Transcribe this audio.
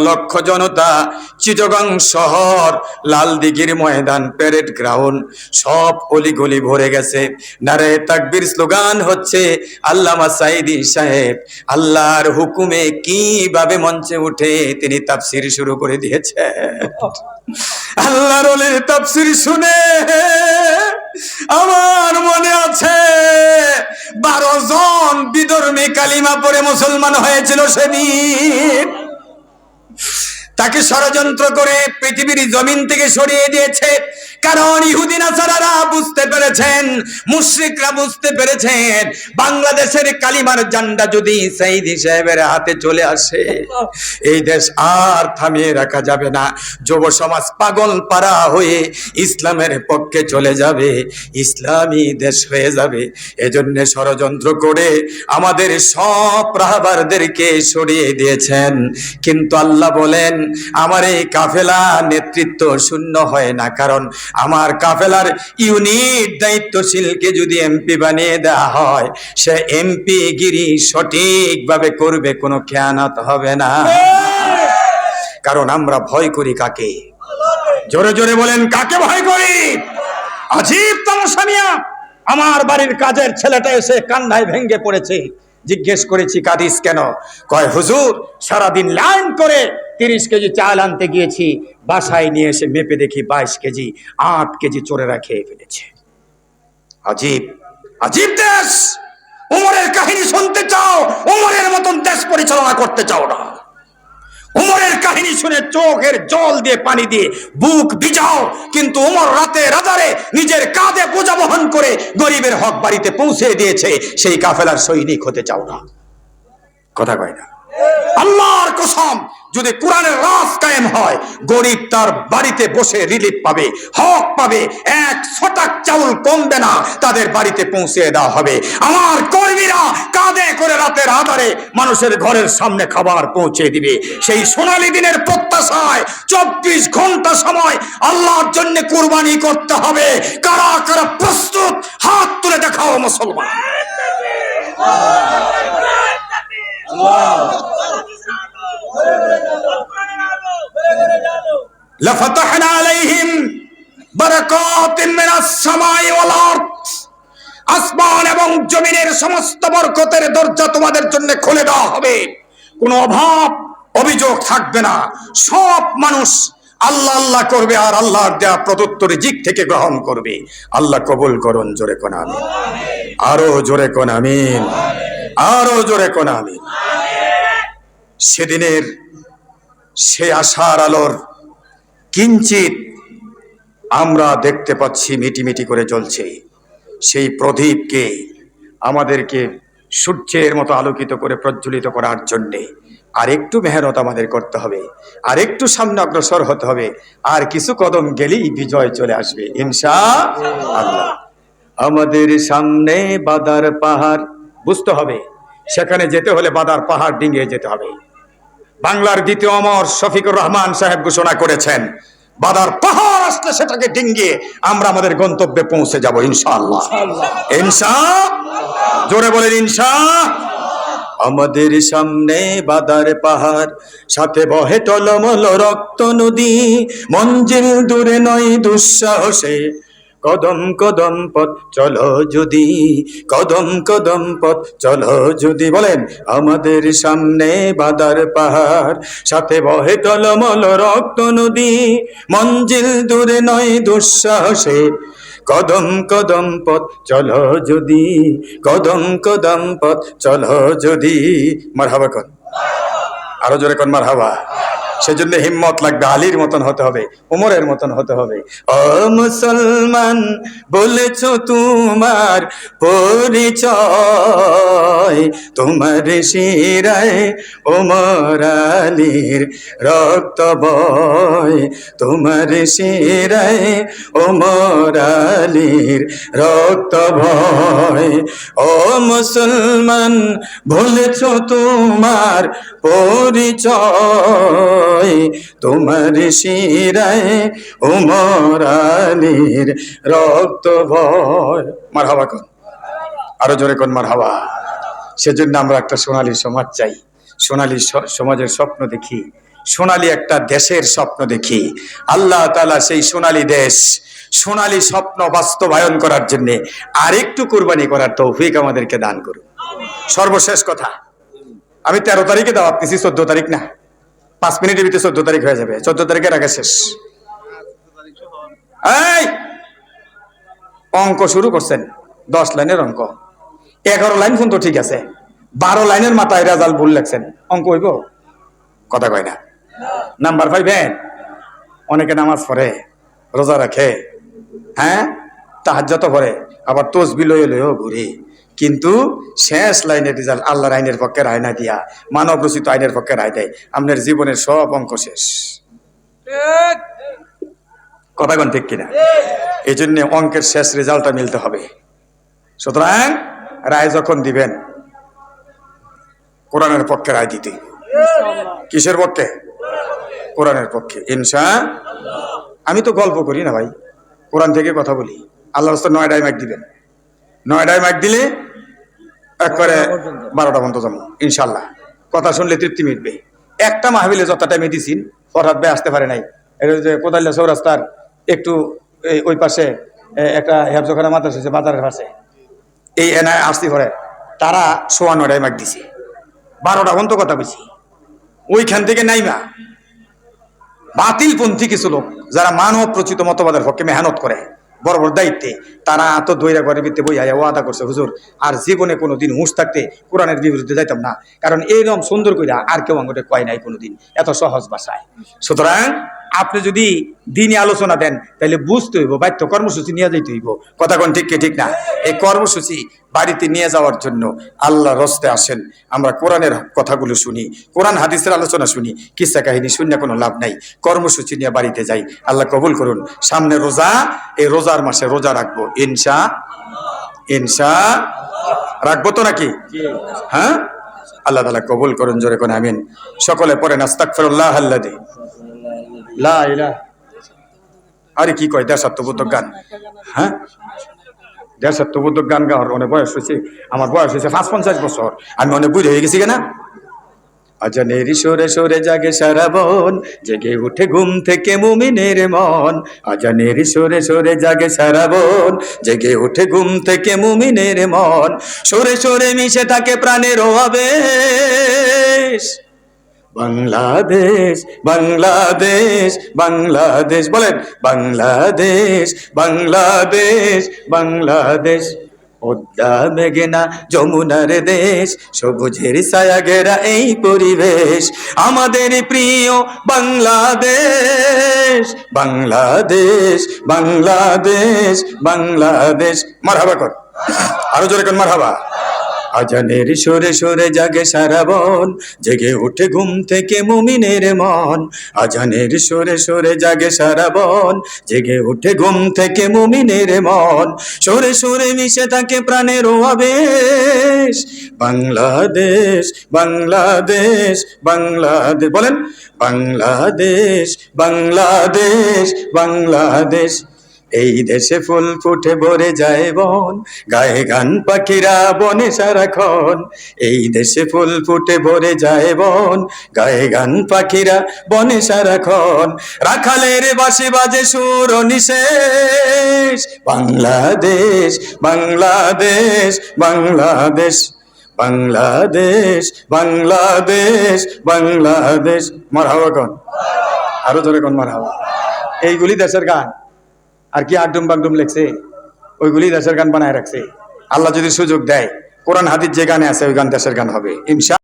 লক্ষ জনতা, চিটাগং শহর, লালদিঘির ময়দান, parade ground সব অলিগলি ভরে গেছে। নারে তাকবীর স্লোগান হচ্ছে। আল্লামা সাঈদী সাহেব আল্লাহর হুকুমে কিভাবে মঞ্চে উঠে তিনি তাফসীর শুরু করে দিয়েছে। আল্লাহর ওলির তাফসীর শুনে আমার মনে আছে 12 জন বিধর্মী কালিমা পড়ে মুসলমান হয়েছিল সেদিন। তাকে ষড়যন্ত্র করে পৃথিবীর জমিন থেকে সরিয়ে দিয়েছে, কারণ ইহুদি নাসারারা বুঝতে পেরেছেন, মুশরিকরা বুঝতে পেরেছেন, বাংলাদেশের কালিমার ঝান্ডা যদি সাঈদী সাহেবের হাতে চলে আসে এই দেশ আর থামিয়ে রাখা যাবে না। যুব সমাজ পাগল পারা হয়ে ইসলামের পক্ষে চলে যাবে, ইসলামী দেশ হয়ে যাবে। এজন্য ষড়যন্ত্র করে আমাদের সব রাহবারদেরকে সরিয়ে দিয়েছেন। কিন্তু আল্লাহ বলেন আমার এই কাফেলা নেতৃত্ব শূন্য হয় না, কারণ আমার কাফেলার ইউনিট দায়িত্বশীলকে যদি এমপি বানিয়ে দেওয়া হয় সে এমপি গিরি সঠিকভাবে করবে, কোনো খেয়ানত হবে না। কারণ আমরা ভয় করি কাকে? জোরে জোরে বলেন, কাকে ভয় করি? আজীব তামাশা মিয়া। আমার বাড়ির কাজের ছেলেটা এসে কান্নায় ভেঙে পড়েছে। জিজ্ঞেস করেছি কাঁদিস কেন? কয় হুজুর সারাদিন লাইন করে 30 কেজি চাল আনতে গিয়েছি, বাসায় নিয়ে এসে মেপে দেখি 22 কেজি, 8 কেজি চোরেরা খেয়ে ফেলেছে। আজীব আজীব দেশ। উমরের কাহিনী শুনতে চাও? উমরের মতন দেশ পরিচালনা করতে চাও না? উমরের কাহিনী শুনে চোখের জল দিয়ে পানি দিয়ে বুক ভিজাও, কিন্তু উমর রাতে রাজারে নিজের কাঁধে বোঝা বহন করে গরিবের হক বাড়িতে পৌঁছে দিয়েছে। সেই কাফেলার সৈনিক হতে চাও না? কথা কয় না? আল্লাহর কসম, যদি কোরআনের রাজ কায়েম হয়, গরিব তার বাড়িতে বসে রিলিফ পাবে, হক পাবে, 1 ছটাক চাউল কমবে না, তাদের বাড়িতে পৌঁছে দেওয়া হবে। আমার কর্মীরা কাঁধে করে রাতের আধারে মানুষের ঘরের সামনে খাবার পৌঁছে দিবে। সেই সোনালী দিনের প্রত্যাশায় 24 ঘন্টা সময় আল্লাহর জন্য কুরবানি করতে হবে। কারা কারা প্রস্তুত? হাত তুলে দেখাও মুসলমান। লাফাতাহনা আলাইহিম বারাকাতিন মিনাস সামাই ওয়াল আরদ। আসমান এবং জমিনের সমস্ত বরকতের দরজা তোমাদের জন্য খুলে দেওয়া হবে। কোনো অভাব অভিযোগ থাকবে না। সব মানুষ আল্লাহ আল্লাহ করবে আর আল্লাহর দেয়া প্রদত্ত রিজিক থেকে গ্রহণ করবে। আল্লাহ কবুল করুন। জোরে কোন আমিন। আরো জোরে কোন আমিন। আরো জোরে কোন আমিন। সেদিনের সে আশার আলোর কিঞ্চিত আমরা দেখতে পাচ্ছি মিটিমিটি করে জ্বলছে। সেই প্রদীপকে আমাদেরকে সূর্যের মতো আলোকিত করে প্রজ্বলিত করার জন্যে আর একটু মেহনত আমাদের করতে হবে, আর একটু সামনে অগ্রসর হতে হবে। আর কিছু কদম গেলেই বিজয় চলে আসবে ইনশাআল্লাহ। আমাদের সামনে বাদার পাহাড়, বুঝতে হবে সেখানে যেতে হলে বাদার পাহাড় ডিঙিয়ে যেতে হবে। বাংলার দ্বিতীয় অমর শফিকুর রহমান সাহেব ঘোষণা করেছেন, বাদার পাহাড় আসলে সেটাকে ডিঙ্গিয়ে আমরা আমাদের গন্তব্যে পৌঁছে যাব ইনশাআল্লাহ। ইনশাআল্লাহ। জোরে বলেন ইনশাআল্লাহ। আমাদের সামনে বাদার পাহাড়, সাথে বহে টলমল রক্ত নদী, মঞ্জিল দূরে নয় দুঃসাহসে, কদম কদম পথ চলো যদি, কদম কদম পথ চলো যদি। বলেন আমাদের সামনে বাদার পাহাড়, সাথে বহে টলমল রক্ত নদী, মঞ্জিল দূরে নয় দুঃসাহসে, কদম কদম পথ চলো যদি, কদম কদম পথ চলো যদি। মারহাবা কন, আরো জোরে কন মারহাবা। সেজন্য হিম্মত লাগবে, আলীর মতন হতে হবে, উমরের মতন হতে হবে। ও মুসলমান বলেছ তোমার পরিচয়, তোমার শিরায় ওমর আলীর রক্ত বয়, তোমার শিরায় ওমর আলীর রক্ত বয়। ও মুসলমান বলেছ তোমার পরিচয়, তোমার শিরায় ওমর আলীর রক্ত বয়। মারহাবা কোন, আরো জোরে কোন মারহাবা। সেজন্য আমরা একটা সোনালী সমাজ চাই, সোনালী সমাজের স্বপ্ন দেখি। সোনালী একটা দেশের স্বপ্ন দেখি। আল্লাহ তাআলা সেই সোনালী দেশ, সোনালী স্বপ্ন বাস্তবায়ন করার জন্য আরেকটু কুরবানি করার তৌফিক আমাদেরকে দান করুন। সর্বশেষ কথা, আমি 13 তারিখে দাওয়াত দিছি, 14 তারিখ না, 5 মিনিটের ভিতরে 14 তারিখ হয়ে যাবে। 14 তারিখের আগে শেষ। এই অঙ্ক শুরু করছেন, 10 লাইনের অঙ্ক, 11 লাইন পর্যন্ত ঠিক আছে, 12 লাইনের মাথায় রেজাল্ট ভুল লেখছেন, অঙ্ক হইব? কথা কয় না। নাম্বার পাইবেন? অনেকে নামাজ পড়ে, রোজা রাখে, হ্যাঁ, তাহাজ্জুদ পড়ে, আবার তসবিহ লয়ে লয়েও ঘুরে, কিন্তু শেষ লাইনের রেজাল্ট আল্লাহর আইনের পক্ষে রায় না দিয়া মানব রচিত আইনের পক্ষে রায় দেয়। আপনার জীবনের সব অঙ্ক শেষ। কথা কোন ঠিক কিনা? এই জন্য অঙ্কের শেষ রেজাল্টটা মিলতে হবে। সুতরাং রায় যখন দিবেন, কোরআনের পক্ষে রায় দিতে। কিসের পক্ষে? কোরআনের পক্ষে, ইনশাআল্লাহ। আমি তো গল্প করি না ভাই, কোরআন থেকে কথা বলি। আল্লাহর রাস্তায় 9টায় মাইক দিবেন, 9টায় মাইক দিলে একবারে 12টা পর্যন্ত যাবো ইনশাল্লাহ। কথা শুনলে তৃপ্তি মিটবে। একটা মাহফিলে যত টাইমে দিছিন, ফরহাদ ভাই আসতে পারে নাই। এটা যে কোদালিয়া চৌরাস্তার একটু ওই পাশে একটা হেফজখানা মাদ্রাসা আছে বাজারের পাশে, এই এনআই আসতে পারে, তারা 9:15 মাইক দিছে, 12টা পর্যন্ত কথা বলছি। ওইখান থেকে নাইমা বাতিলপন্থী কিছু লোক যারা মানব প্রচিত মতবাদের পক্ষে মেহনত করে, বড় বড় দায়িত্বে, তারা তো দৈরা ঘরের ভিতরে বই আয়া ওয়াদা করছে, হুজুর আর জীবনে কোনোদিন হুঁশ থাকতে কোরআনের বিরুদ্ধে যাইতাম না, কারণ এইরকম সুন্দর কইরা আর কেউ আঙ্গুটে কয় নাই কোনোদিন এত সহজ ভাষায়। সুতরাং আপনি যদি দিনে আলোচনা দেন তাহলে বুঝতে হইব, বাধ্য কর্মসূচি নিয়ে যাইতে হইব। কথা কোন ঠিক কি ঠিক না? এই কর্মসূচি বাড়িতে নিয়ে যাওয়ার জন্য আল্লাহ রস্তে আসেন, আমরা কোরআনের কথাগুলো শুনি, কোরআন হাদিসের আলোচনা শুনি, কিসা কাহিনী শুনে কোনো লাভ নাই। কর্মসূচি নিয়ে বাড়িতে যাই। আল্লাহ কবুল করুন। সামনে রোজা, এই রোজার মাসে রোজা রাখবো ইনশাআল্লাহ। রাখবো তো নাকি? হ্যাঁ, আল্লাহ তাআলা কবুল করুন। জোরে কোন আমিন। সকলে পড়েন আস্তাগফিরুল্লাহ আল্লাযী লা ইলাহা। আরে কি কয়, দেশাত্মবোধক গান? হ্যাঁ, দেশাত্মবোধক গান গাওয়ার অনেক বয়স হয়েছে। আমার বয়স হয়েছে 55 বছর, আমি অনেক বুড়ি হয়ে গেছি কেনা। আজানের সরে সরে জাগে সারা বন, জেগে উঠে ঘুম থেকে মুমিনের মন। আজানের সরে সরে জাগে সারা বন, জেগে উঠে ঘুম থেকে মুমিনের মন। সরে সরে মিশে থাকে প্রাণের আবেশ। বাংলাদেশ বাংলাদেশ বাংলাদেশ, বলেন বাংলাদেশ বাংলাদেশ বাংলাদেশ। পদ্মা মেঘনা যমুনার দেশ, সবুজের ছায়া ঘেরা এই পরিবেশ। আমাদের প্রিয় বাংলাদেশ বাংলাদেশ বাংলাদেশ বাংলাদেশ। মারহাবা কর, আরো জোরে কর মারহাবা। আজানের সরে সরে জাগে সারা বন, জেগে উঠে ঘুম থেকে মুমিনের মন। আজানের সরে সরে জাগে সারা বন, জেগে উঠে ঘুম থেকে মুমিনের মন। সরে সরে মিশে থাকে প্রাণের আবেশ। বাংলাদেশ বাংলাদেশ বাংলাদেশ, বলেন বাংলাদেশ বাংলাদেশ বাংলাদেশ। এই দেশে ফুল ফুটে ভরে যায় বন, গায়ে গান পাখিরা বনে সারাক্ষণ। এই দেশে ফুল ফুটে ভরে যায় বন, গায়ে গান পাখিরা বনে সারাক্ষণ। রাখালের বাঁশি বাজে সুর নিশেষ। বাংলাদেশ বাংলাদেশ বাংলাদেশ বাংলাদেশ বাংলাদেশ বাংলাদেশ। মারহাবা কোন, আরো ধরে কোন মারহাবা। এইগুলি দেশের গান। আর কি আগডুম বাগডুম লেখছে, ওইগুলি দেশের গান বানায় রাখছে। আল্লাহ যদি সুযোগ দেয়, কোরআন হাদিস যে গানে আছে ওই গান দেশের গান হবে ইনশাআল্লাহ।